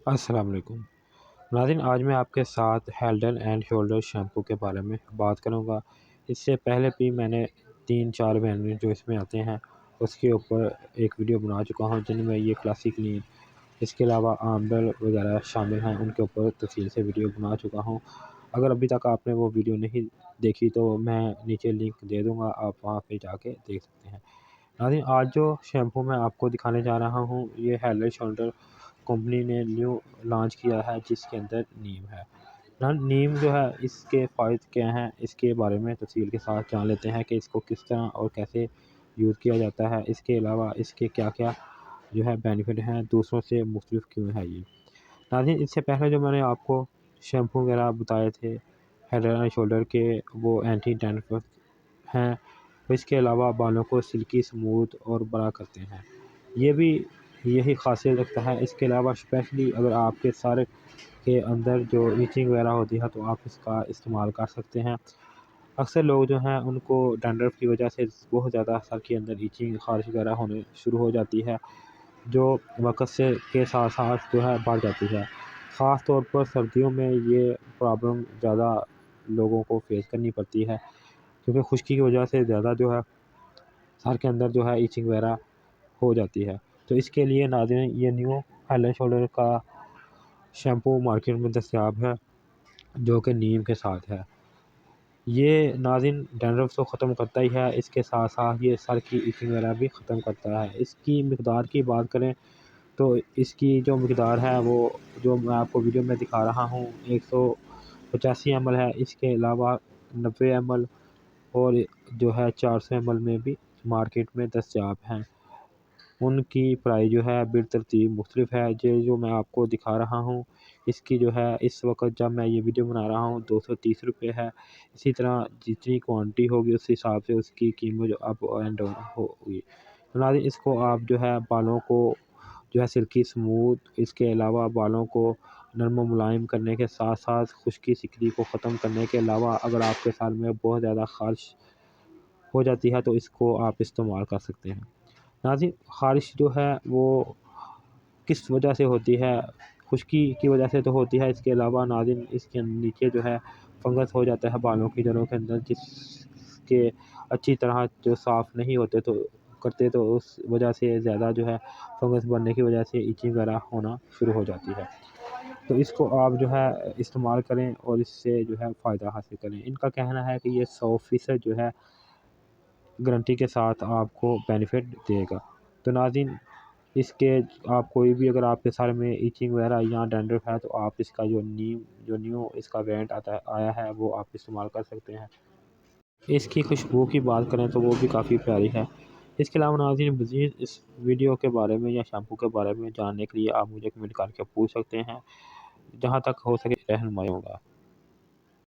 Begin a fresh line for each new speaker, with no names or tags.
السلام علیکم ناظرین، آج میں آپ کے ساتھ ہیڈ اینڈ شولڈر شیمپو کے بارے میں بات کروں گا۔ اس سے پہلے بھی میں نے 3-4 مہینے جو اس میں آتے ہیں اس کے اوپر ایک ویڈیو بنا چکا ہوں، جن میں یہ کلاسک کلین، اس کے علاوہ آمبل وغیرہ شامل ہیں، ان کے اوپر تفصیل سے ویڈیو بنا چکا ہوں۔ اگر ابھی تک آپ نے وہ ویڈیو نہیں دیکھی تو میں نیچے لنک دے دوں گا، آپ وہاں پہ جا کے دیکھ سکتے ہیں۔ ناظرین، آج جو شیمپو میں آپ کو دکھانے جا رہا ہوں یہ ہیڈ اینڈ شولڈر کمپنی نے نیو لانچ کیا ہے، جس کے اندر نیم ہے۔ نیم جو ہے، اس کے فوائد کیا ہیں، اس کے بارے میں تفصیل کے ساتھ جان لیتے ہیں کہ اس کو کس طرح اور کیسے یوز کیا جاتا ہے۔ اس کے علاوہ اس کے کیا کیا جو ہے بینیفٹ ہیں، دوسروں سے مختلف کیوں ہے یہ۔ ناظرین، اس سے پہلے جو میں نے آپ کو شیمپو وغیرہ بتائے تھے ہیڈ اینڈ شولڈر کے، وہ اینٹی ڈینڈرف ہیں، اس کے علاوہ بالوں کو سلکی، اسموتھ اور بڑا کرتے ہیں، یہ بھی یہی خاصیت رکھتا ہے۔ اس کے علاوہ اسپیشلی اگر آپ کے سر کے اندر جو ایچنگ وغیرہ ہوتی ہے تو آپ اس کا استعمال کر سکتے ہیں۔ اکثر لوگ جو ہیں ان کو ڈینڈرف کی وجہ سے بہت زیادہ سر کے اندر ایچنگ، خارش وغیرہ ہونے شروع ہو جاتی ہے، جو وقت کے ساتھ ساتھ جو ہے بڑھ جاتی ہے۔ خاص طور پر سردیوں میں یہ پرابلم زیادہ لوگوں کو فیس کرنی پڑتی ہے، کیونکہ خشکی کی وجہ سے زیادہ جو ہے سر کے اندر جو ہے ایچنگ وغیرہ ہو جاتی ہے۔ تو اس کے لیے ناظرین یہ نیو ہیڈ اینڈ شولڈر کا شیمپو مارکیٹ میں دستیاب ہے، جو کہ نیم کے ساتھ ہے۔ یہ ناظرین ڈینڈرف تو ختم کرتا ہی ہے، اس کے ساتھ ساتھ یہ سر کی ایچنگ وغیرہ بھی ختم کرتا ہے۔ اس کی مقدار کی بات کریں تو اس کی جو مقدار ہے وہ جو میں آپ کو ویڈیو میں دکھا رہا ہوں 185 ml ہے۔ اس کے علاوہ 90 ml اور جو ہے 400 ml میں بھی مارکیٹ میں دستیاب ہیں۔ ان کی پرائز جو ہے بالترتیب مختلف ہے، جو میں آپ کو دکھا رہا ہوں اس کی جو ہے اس وقت جب میں یہ ویڈیو بنا رہا ہوں 230 روپے ہے۔ اسی طرح جتنی کوانٹٹی ہوگی اس حساب سے اس کی قیمت جو اپ اینڈ ڈاؤن ہوگی۔ ناظرین، اس کو آپ جو ہے بالوں کو جو ہے سلکی، اسموتھ، اس کے علاوہ بالوں کو نرم و ملائم کرنے کے ساتھ ساتھ خشکی سکری کو ختم کرنے کے علاوہ اگر آپ کے سر میں بہت زیادہ خارش ہو جاتی ہے تو اس کو آپ استعمال کر سکتے ہیں۔ ناظرین، خارش جو ہے وہ کس وجہ سے ہوتی ہے؟ خشکی کی وجہ سے تو ہوتی ہے، اس کے علاوہ ناظرین اس کے نیچے جو ہے فنگس ہو جاتا ہے بالوں کی جڑوں کے اندر، جس کے اچھی طرح جو صاف نہیں ہوتے تو اس وجہ سے زیادہ جو ہے فنگس بننے کی وجہ سے ایچنگ وغیرہ ہونا شروع ہو جاتی ہے۔ تو اس کو آپ جو ہے استعمال کریں اور اس سے جو ہے فائدہ حاصل کریں۔ ان کا کہنا ہے کہ یہ 100% جو ہے گارنٹی کے ساتھ آپ کو بینیفٹ دے گا۔ تو ناظرین، اس کے آپ کوئی بھی اگر آپ کے سر میں ایچنگ وغیرہ یا ڈینڈرف ہے تو آپ اس کا جو نیو اس کا ویریئنٹ آیا ہے وہ آپ استعمال کر سکتے ہیں۔ اس کی خوشبو کی بات کریں تو وہ بھی کافی پیاری ہے۔ اس کے علاوہ ناظرین مزید اس ویڈیو کے بارے میں یا شیمپو کے بارے میں جاننے کے لیے آپ مجھے کمنٹ کر کے پوچھ سکتے ہیں، جہاں تک ہو سکے رہنمائی ہوگا۔